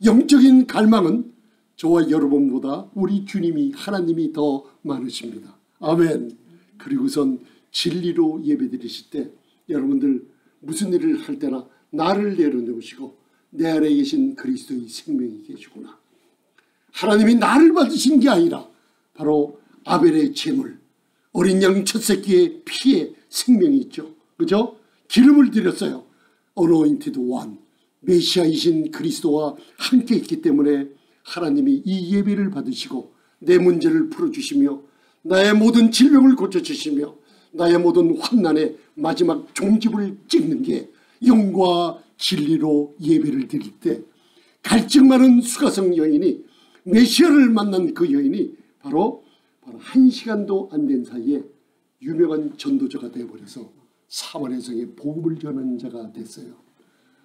Speaker 1: 영적인 갈망은 저와 여러분보다 우리 주님이 하나님이 더 많으십니다. 아멘. 그리고선 진리로 예배드리실 때 여러분들 무슨 일을 할 때나 나를 내려놓으시고 내 안에 계신 그리스도의 생명이 계시구나. 하나님이 나를 받으신 게 아니라 바로 아벨의 제물, 어린 양 첫 새끼의 피에 생명이 있죠. 그죠? 기름을 드렸어요. Anointed One, 메시아이신 그리스도와 함께 있기 때문에 하나님이 이 예배를 받으시고 내 문제를 풀어주시며 나의 모든 질병을 고쳐주시며 나의 모든 환난의 마지막 종집을 찍는 게 영과 진리로 예배를 드릴 때 갈증 많은 수가성 여인이 메시아를 만난 그 여인이 바로 1시간도 안 된 사이에 유명한 전도자가 되어버려서 사마리아 성에 복음을 전하는 자가 됐어요.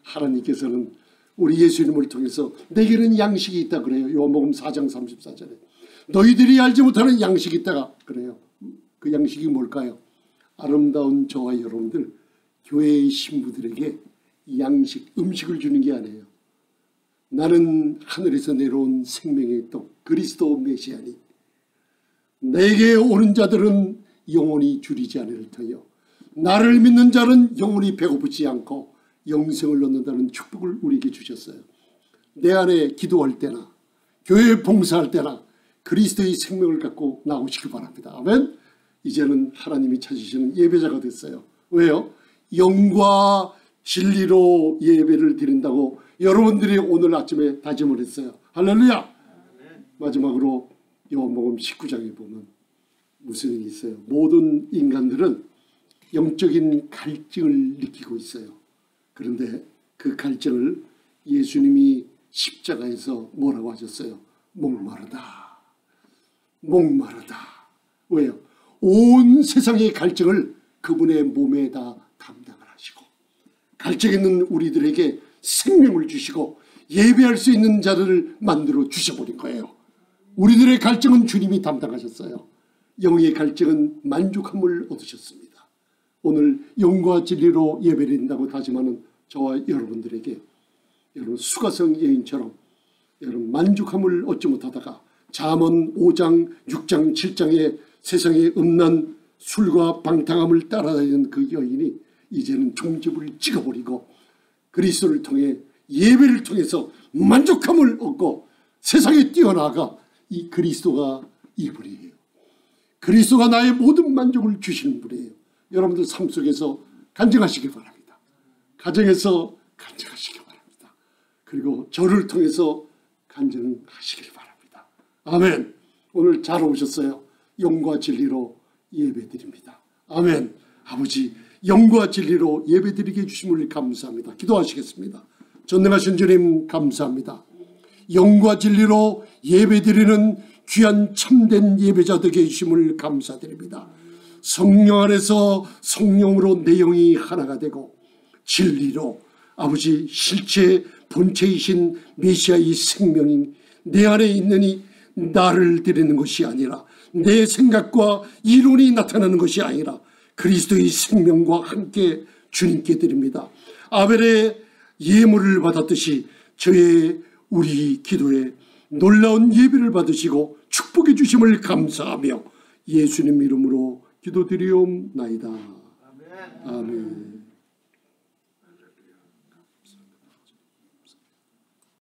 Speaker 1: 하나님께서는 우리 예수님을 통해서 내게는 양식이 있다 그래요. 요한복음 4장 34절에 너희들이 알지 못하는 양식이 있다가 그래요. 그 양식이 뭘까요? 아름다운 저와 여러분들 교회의 신부들에게 양식, 음식을 주는 게 아니에요. 나는 하늘에서 내려온 생명의 떡 그리스도 메시아니 내게 오는 자들은 영원히 줄이지 않을 터요 나를 믿는 자는 영원히 배고프지 않고 영생을 얻는다는 축복을 우리에게 주셨어요. 내 안에 기도할 때나 교회에 봉사할 때나 그리스도의 생명을 갖고 나오시기 바랍니다. 아멘. 이제는 하나님이 찾으시는 예배자가 됐어요. 왜요? 영과 진리로 예배를 드린다고 여러분들이 오늘 아침에 다짐을 했어요. 할렐루야. 마지막으로 요한복음 19장에 보면 무슨 일이 있어요? 모든 인간들은 영적인 갈증을 느끼고 있어요. 그런데 그 갈증을 예수님이 십자가에서 뭐라고 하셨어요? 목마르다. 목마르다. 왜요? 온 세상의 갈증을 그분의 몸에다 담당을 하시고 갈증 있는 우리들에게 생명을 주시고 예배할 수 있는 자들을 만들어 주셔버린 거예요. 우리들의 갈증은 주님이 담당하셨어요. 영의 갈증은 만족함을 얻으셨습니다. 오늘 영과 진리로 예배드린다고 다짐하는 저와 여러분들에게 여러분 수가성 여인처럼 여러분 만족함을 얻지 못하다가 잠언 5장 6장 7장에 세상에 없는 술과 방탕함을 따라다니는 그 여인이 이제는 종집을 찍어버리고 그리스도를 통해 예배를 통해서 만족함을 얻고 세상에 뛰어나가 이 그리스도가 이분이에요. 그리스도가 나의 모든 만족을 주시는 분이에요. 여러분들 삶 속에서 간증하시기 바랍니다. 가정에서 간증하시기 바랍니다. 그리고 저를 통해서 간증하시길 바랍니다. 아멘. 오늘 잘 오셨어요. 영과 진리로 예배드립니다. 아멘. 아버지 영과 진리로 예배드리게 해주심을 감사합니다. 기도하시겠습니다. 전능하신 주님 감사합니다. 영과 진리로 예배드리는 귀한 참된 예배자 되게 해주심을 감사드립니다. 성령 안에서 성령으로 내 영이 하나가 되고 진리로 아버지 실체 본체이신 메시아의 생명이 내 안에 있느니 나를 드리는 것이 아니라 내 생각과 이론이 나타나는 것이 아니라 그리스도의 생명과 함께 주님께 드립니다. 아벨의 예물을 받았듯이 우리 기도에 놀라운 예배를 받으시고 축복해 주심을 감사하며 예수님 이름으로 기도드리옵나이다. 아멘.